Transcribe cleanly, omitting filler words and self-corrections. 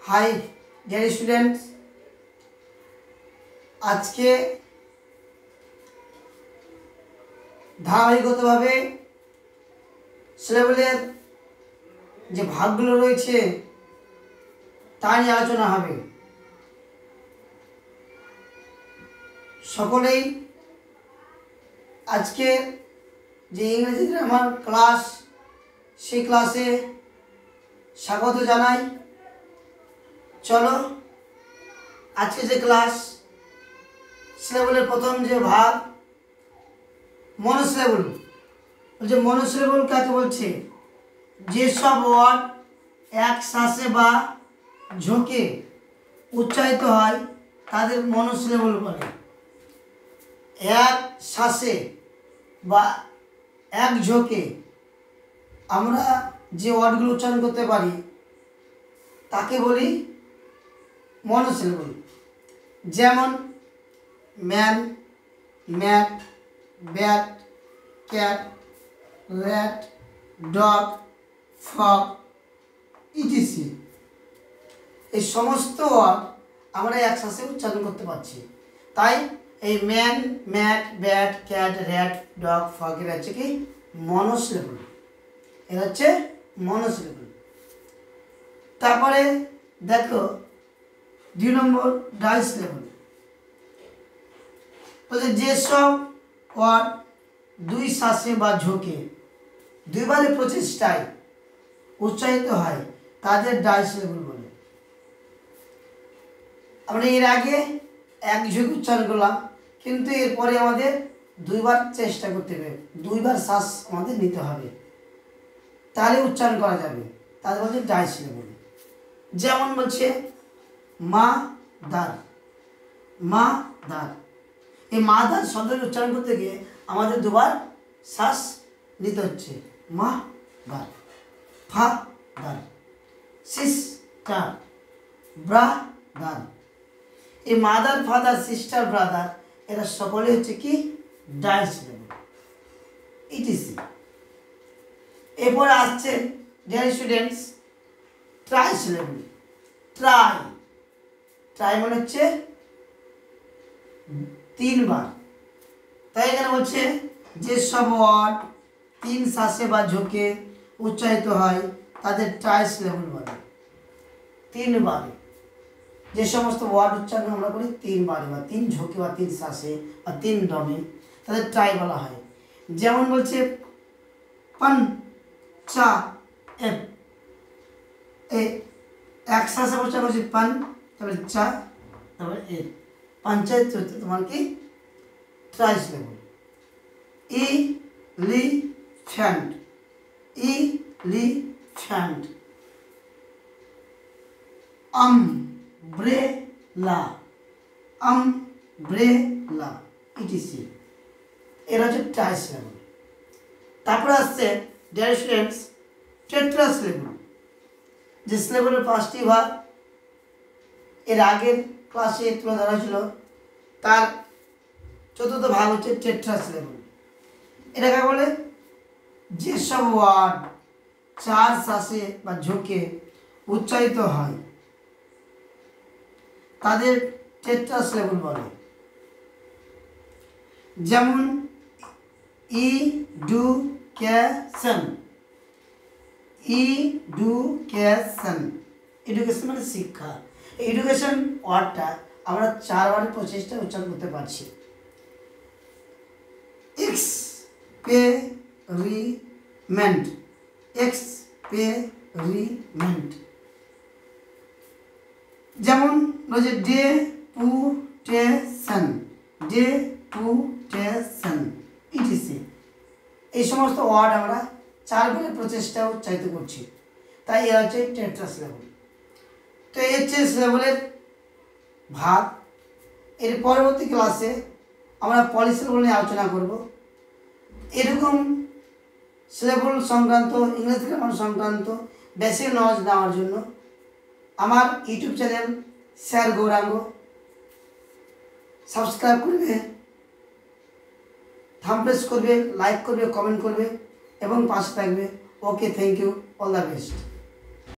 High dear students, আজকে ধারাবাহিকভাবে সিলেবাসের যে ভাগগুলো রয়েছে তা নিয়ে আলোচনা হবে। সকলেই আজকে যে ইংরেজি গ্রামার ক্লাস সেই ক্লাসে স্বাগত জানাই। চলো আজকে যে ক্লাস সিলেবলের প্রথম যে ভাগ মনোসিলেবল, বলছে মনোসিলেবল কাকে বলছে? যেসব ওয়ার্ড এক শ্বাসে বা ঝোঁকে উচ্চারিত হয় তাদের মনোসিলেবল বলে। এক শ্বাসে বা এক ঝোঁকে আমরা যে ওয়ার্ডগুলো উচ্চারণ করতে পারি তাকে বলি মনোসিলেবল। যেমন man, mat, bat, cat, rat, dog, fog etc. এই সমস্ত ওয়ার্ড আমরা একসাথে উচ্চারণ করতে পারছি। তাই এই man, mat, bat, cat, rat, dog, fog এরা হচ্ছে কি মনোসিলেবল। এরা হচ্ছে মনোসিলেবল। তারপরে দেখো 2 নম্বর ডাইসিলেবল। বলছে যেসব ওয়ার্ড দুই শ্বাসে বা ঝোঁকে দুইবারের প্রচেষ্টায় উচ্চারিত হয় তাদের ডাইসিলেবল বলে। আমরা এর আগে এক ঝোঁকে উচ্চারণ করলাম, কিন্তু এরপরে আমাদের দুইবার চেষ্টা করতে হবে, দুইবার শ্বাস আমাদের নিতে হবে, তাহলে উচ্চারণ করা যাবে। তাদের বলছে ডাইসিলেবল। যেমন বলছে মা দার, মা দার। এই মা দার শব্দটি উচ্চারণ করতে গিয়ে আমাদের দুবার শ্বাস নিতে হচ্ছে। মা দার, ফা দার, সিস্টার, ব্রাদার। এই মাদার, ফাদার, সিস্টার, ব্রাদার এরা সকলে হচ্ছে কি ডাইসিলেবল ইটিসি। এরপরে আসছে ডিয়ার স্টুডেন্টস ট্রাইসিলেবল। ট্রাই, ট্রাই মানে হচ্ছে তিনবার। তাই এখানে বলছে যেসব ওয়ার্ড তিন শ্বাসে বা ঝোঁকে উচ্চারিত হয় তাদের ট্রাইসিলেবল বলে। তিনবারে যে সমস্ত ওয়ার্ড উচ্চারণ আমরা করি তিনবারে বা তিন ঝোঁকে বা তিন শ্বাসে বা তিন দমে তাদের ট্রাই বলা হয়। যেমন বলছে পন চা এপ, এক শ্বাসে উচ্চারণ করছি পন, তারপরে চা, তারপরে এ, পঞ্চায়েত হচ্ছে তোমার কি trisyllable. Elephant, elephant. Umbrella, umbrella etc. এরা হচ্ছে ট্রাইসিলেবল। তারপরে আসছে ডিয়ার স্টুডেন্টস টেট্রাসিলেবল। যে সিলেবলের 5টি ভাগ এর আগের ক্লাসে তুলে ধরা হয়েছিল, তার 4th ভাগ হচ্ছে টেট্রাসিলেবল। এটাকে বলে যেসব ওয়ার্ড 4 শ্বাসে বা ঝোঁকে উচ্চারিত হয় তাদের টেট্রাসিলেবল বলে। যেমন ইডুকেশন, ইডুকেশন, এডুকেশন মানে শিক্ষা। এডুকেশন ওয়ার্ডটা আমরা 4 বারের প্রচেষ্টা উচ্চারণ করতে পারছি। Experiment, experiment. যেমন রয়েছে ডেপুটেশন, ডেপুটেশন ইটিসি। এই সমস্ত ওয়ার্ড আমরা 4 বারের প্রচেষ্টা উচ্চারিত করছি, তাই এরা হচ্ছে টেট্রাসিলেবল। তো এই হচ্ছে সিলেবলের ভাগ। এর পরবর্তী ক্লাসে আমরা পলিসিলেবল নিয়ে আলোচনা করব। এরকম সিলেবল সংক্রান্ত, ইংরেজি গ্রামার সংক্রান্ত বেসিক নলেজ নেওয়ার জন্য আমার YouTube channel sir Gauranga subscribe করবে, থাম্ব প্রেস করবে, লাইক করবে, কমেন্ট করবে এবং পাশে থাকবে। Okay, thank you, all the best.